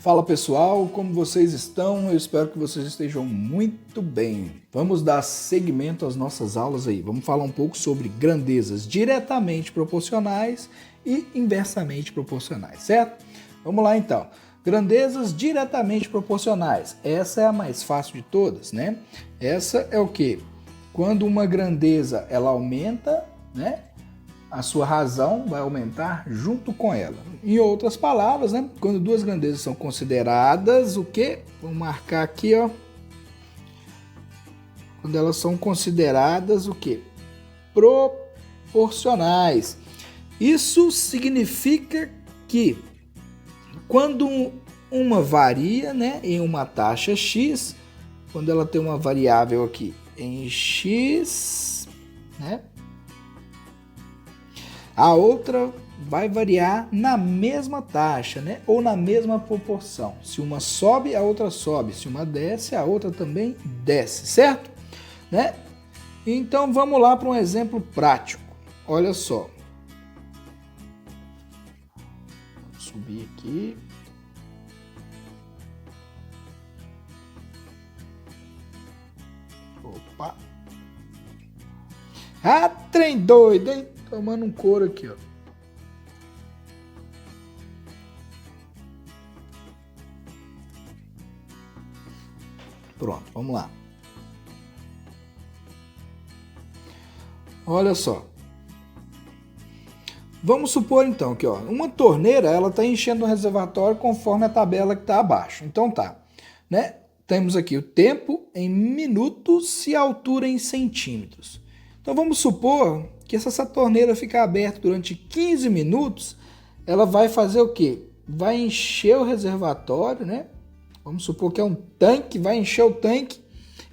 Fala pessoal, como vocês estão? Eu espero que vocês estejam muito bem. Vamos dar seguimento às nossas aulas aí. Vamos falar um pouco sobre grandezas diretamente proporcionais e inversamente proporcionais, certo? Vamos lá então. Grandezas diretamente proporcionais. Essa é a mais fácil de todas, né? Essa é o quê? Quando uma grandeza ela aumenta, né? A sua razão vai aumentar junto com ela. Em outras palavras, né? Quando duas grandezas são consideradas, o quê? Vamos marcar aqui, ó. Quando elas são consideradas, o quê? Proporcionais. Isso significa que quando uma varia, né, em uma taxa x, quando ela tem uma variável aqui em x, né? A outra vai variar na mesma taxa, né? Ou na mesma proporção. Se uma sobe, a outra sobe. Se uma desce, a outra também desce, certo? Né? Então vamos lá para um exemplo prático. Olha só. Vou subir aqui. Opa! Ah, trem doido, hein? Tomando um couro aqui, ó. Pronto, vamos lá. Olha só. Vamos supor então que, ó, uma torneira, ela está enchendo o reservatório conforme a tabela que está abaixo. Então tá, né? Temos aqui o tempo em minutos e a altura em centímetros. Então vamos supor que se essa torneira ficar aberta durante 15 minutos, ela vai fazer o quê? Vai encher o reservatório, né? Vamos supor que é um tanque, vai encher o tanque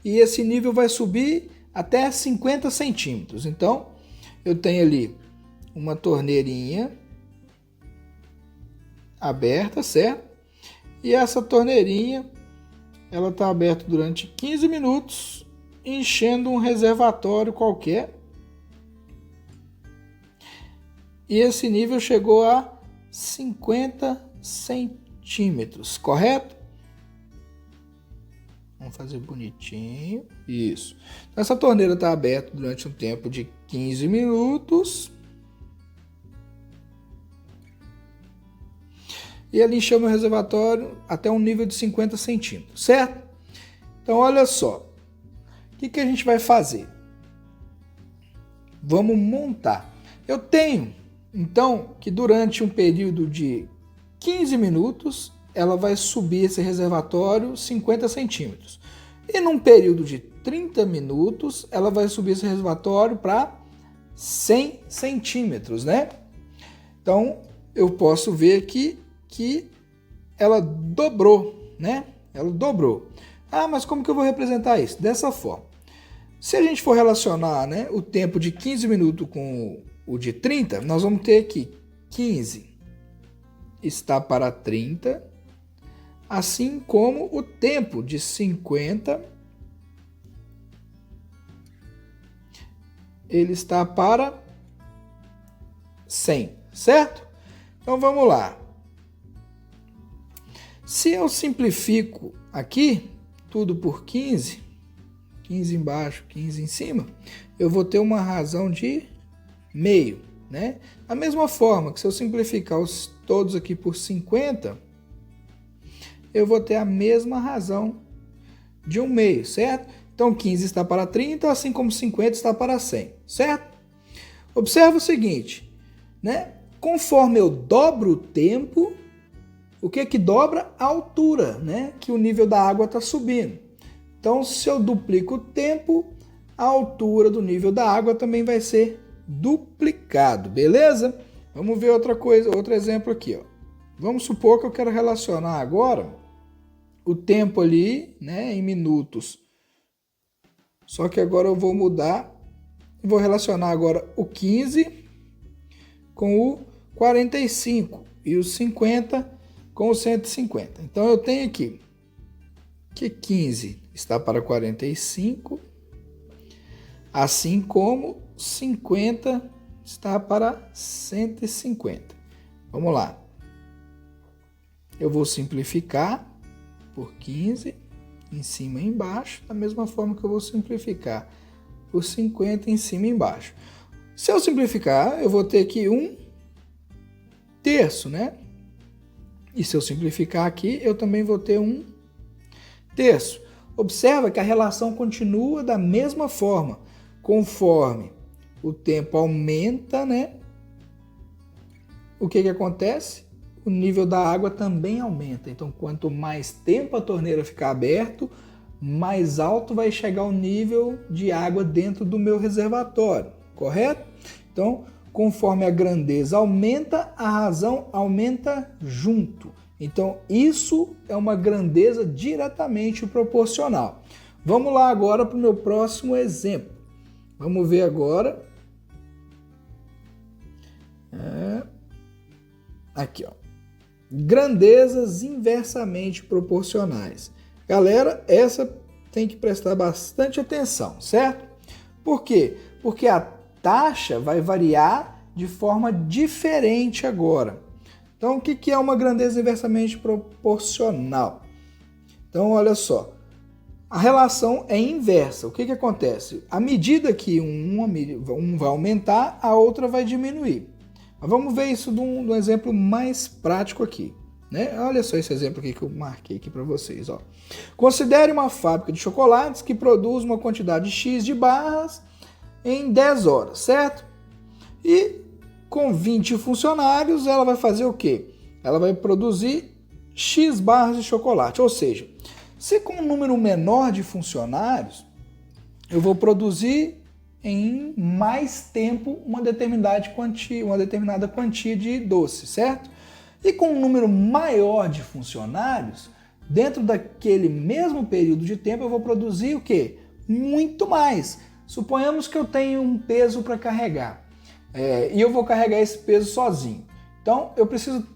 e esse nível vai subir até 50 centímetros. Então, eu tenho ali uma torneirinha aberta, certo? E essa torneirinha, ela está aberta durante 15 minutos, enchendo um reservatório qualquer. E esse nível chegou a 50 centímetros, correto? Vamos fazer bonitinho. Isso. Então, essa torneira está aberta durante um tempo de 15 minutos. E ela encheu meu reservatório até um nível de 50 centímetros, certo? Então, olha só. O que a gente vai fazer? Vamos montar. Eu tenho, então, que durante um período de 15 minutos, ela vai subir esse reservatório 50 centímetros. E num período de 30 minutos, ela vai subir esse reservatório para 100 centímetros, né? Então, eu posso ver aqui que ela dobrou, né? Ela dobrou. Ah, mas como que eu vou representar isso? Dessa forma. Se a gente for relacionar, né, o tempo de 15 minutos com o de 30, nós vamos ter aqui 15 está para 30, assim como o tempo de 50 ele está para 100, certo? Então vamos lá. Se eu simplifico aqui, tudo por 15, 15 embaixo, 15 em cima, eu vou ter uma razão de meio, né? Da mesma forma que se eu simplificar todos aqui por 50, eu vou ter a mesma razão de um meio, certo? Então 15 está para 30, assim como 50 está para 100, certo? Observa o seguinte, né? Conforme eu dobro o tempo, o que que dobra? A altura, né? Que o nível da água está subindo. Então, se eu duplico o tempo, a altura do nível da água também vai ser duplicado, beleza? Vamos ver outra coisa, outro exemplo aqui, ó. Vamos supor que eu quero relacionar agora o tempo ali, né, em minutos. Só que agora eu vou mudar, vou relacionar agora o 15 com o 45 e o 50 com o 150. Então eu tenho aqui que 15 está para 45, assim como 50 está para 150. Vamos lá. eu vou simplificar por 15 em cima e embaixo, da mesma forma que eu vou simplificar por 50 em cima e embaixo. Se eu simplificar, eu vou ter aqui 1/3, né? E se eu simplificar aqui, eu também vou ter 1/3. Observa que a relação continua da mesma forma, conforme o tempo aumenta, né? O que acontece? O nível da água também aumenta. Então, quanto mais tempo a torneira ficar aberta, mais alto vai chegar o nível de água dentro do meu reservatório, correto? Então, conforme a grandeza aumenta, a razão aumenta junto. Então, isso é uma grandeza diretamente proporcional. Vamos lá agora para o meu próximo exemplo. Vamos ver agora. Aqui, ó. Grandezas inversamente proporcionais. Galera, essa tem que prestar bastante atenção, certo? Por quê? Porque a taxa vai variar de forma diferente agora. Então, o que é uma grandeza inversamente proporcional? Então, olha só. A relação é inversa. O que acontece? À medida que um vai aumentar, a outra vai diminuir. Mas vamos ver isso de um exemplo mais prático aqui, né? Olha só esse exemplo aqui que eu marquei aqui para vocês. Ó. Considere uma fábrica de chocolates que produz uma quantidade X de barras em 10 horas, certo? E com 20 funcionários, ela vai fazer o quê? Ela vai produzir X barras de chocolate. Ou seja, se com um número menor de funcionários, eu vou produzir em mais tempo uma determinada quantia de doce, certo? E com um número maior de funcionários, dentro daquele mesmo período de tempo, eu vou produzir o quê? Muito mais. Suponhamos que eu tenho um peso para carregar e eu vou carregar esse peso sozinho. Então, eu preciso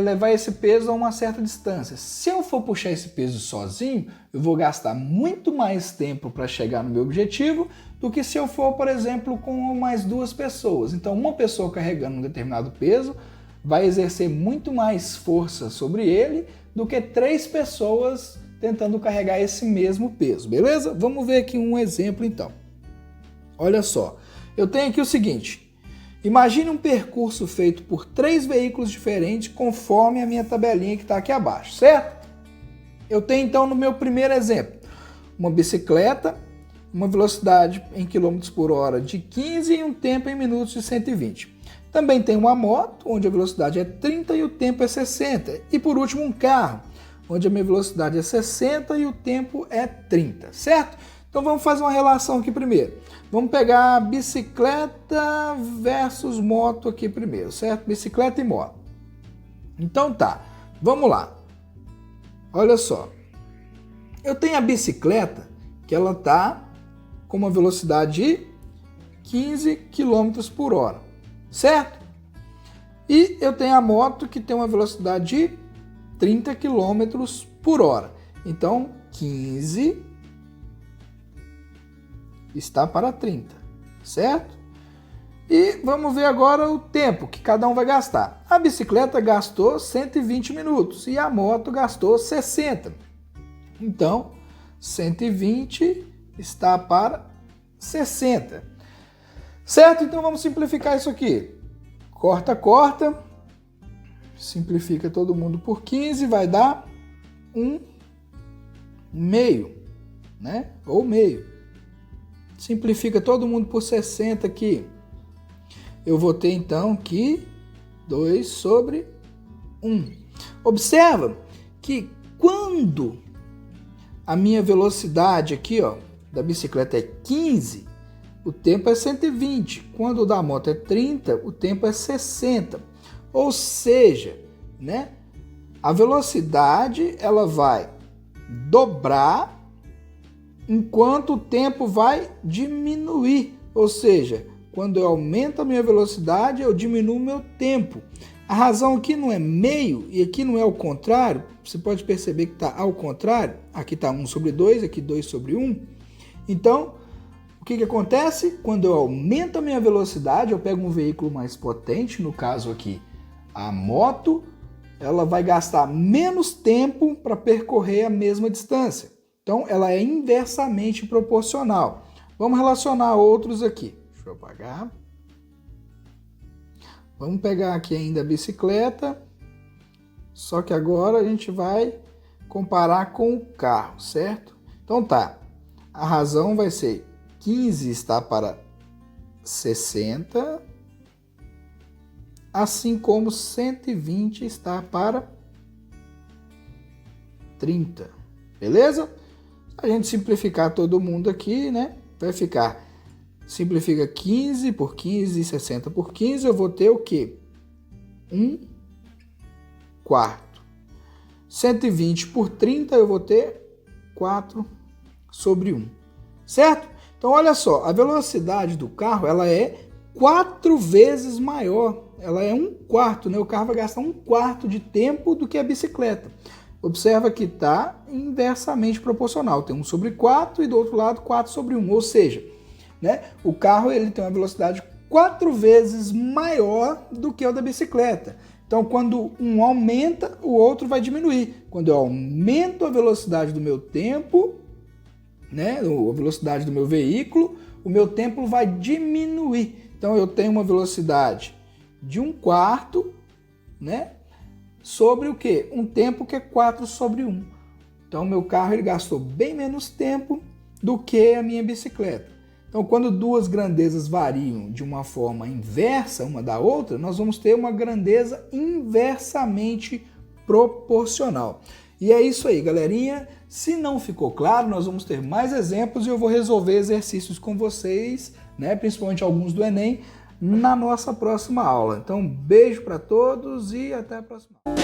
levar esse peso a uma certa distância. Se eu for puxar esse peso sozinho, eu vou gastar muito mais tempo para chegar no meu objetivo do que se eu for, por exemplo, com mais 2 pessoas. Então, uma pessoa carregando um determinado peso vai exercer muito mais força sobre ele do que 3 pessoas tentando carregar esse mesmo peso, beleza? Vamos ver aqui um exemplo, então. Olha só, eu tenho aqui o seguinte. Imagine um percurso feito por 3 veículos diferentes conforme a minha tabelinha que está aqui abaixo, certo? Eu tenho então no meu primeiro exemplo, uma bicicleta, uma velocidade em km por hora de 15 e um tempo em minutos de 120. Também tem uma moto, onde a velocidade é 30 e o tempo é 60. E por último um carro, onde a minha velocidade é 60 e o tempo é 30, certo? Então vamos fazer uma relação aqui primeiro. Vamos pegar bicicleta versus moto aqui primeiro, certo? Bicicleta e moto. Então tá, vamos lá. Olha só. Eu tenho a bicicleta que ela tá com uma velocidade de 15 km por hora, certo? E eu tenho a moto que tem uma velocidade de 30 km por hora. Então, 15 está para 30, certo? E vamos ver agora o tempo que cada um vai gastar. A bicicleta gastou 120 minutos e a moto gastou 60. Então, 120 está para 60. Certo? Então vamos simplificar isso aqui. Corta, corta. Simplifica todo mundo por 15, vai dar 1/2, né? Ou meio. Simplifica todo mundo por 60 aqui. Eu vou ter então aqui 2/1. Observa que quando a minha velocidade aqui, ó, da bicicleta é 15, o tempo é 120. Quando o da moto é 30, o tempo é 60. Ou seja, né, a velocidade ela vai dobrar enquanto o tempo vai diminuir. Ou seja, quando eu aumento a minha velocidade, eu diminuo o meu tempo. A razão aqui não é meio e aqui não é o contrário. Você pode perceber que está ao contrário. Aqui está 1/2, aqui 2/1. Então, o que acontece? Quando eu aumento a minha velocidade, eu pego um veículo mais potente, no caso aqui a moto, ela vai gastar menos tempo para percorrer a mesma distância. Então, ela é inversamente proporcional. Vamos relacionar outros aqui. Deixa eu apagar. Vamos pegar aqui ainda a bicicleta. Só que agora a gente vai comparar com o carro, certo? Então tá. A razão vai ser 15 está para 60, assim como 120 está para 30. Beleza? A gente simplificar todo mundo aqui, né? Vai ficar, simplifica 15 por 15, 60 por 15, eu vou ter o quê? 1/4. 120 por 30, eu vou ter 4/1. Certo? Então, olha só, a velocidade do carro, ela é 4 vezes maior. Ela é 1/4, né? O carro vai gastar 1/4 de tempo do que a bicicleta. Observa que está inversamente proporcional. Tem 1/4 e do outro lado 4/1. Ou seja, né, o carro ele tem uma velocidade 4 vezes maior do que o da bicicleta. Então, quando um aumenta, o outro vai diminuir. Quando eu aumento a velocidade do meu tempo, né, a velocidade do meu veículo, o meu tempo vai diminuir. Então, eu tenho uma velocidade de 1/4, né, sobre o quê? Um tempo que é 4/1. Então, meu carro ele gastou bem menos tempo do que a minha bicicleta. Então, quando duas grandezas variam de uma forma inversa uma da outra, nós vamos ter uma grandeza inversamente proporcional. E é isso aí, galerinha. Se não ficou claro, nós vamos ter mais exemplos e eu vou resolver exercícios com vocês, né, principalmente alguns do Enem, na nossa próxima aula. Então, beijo para todos e até a próxima aula.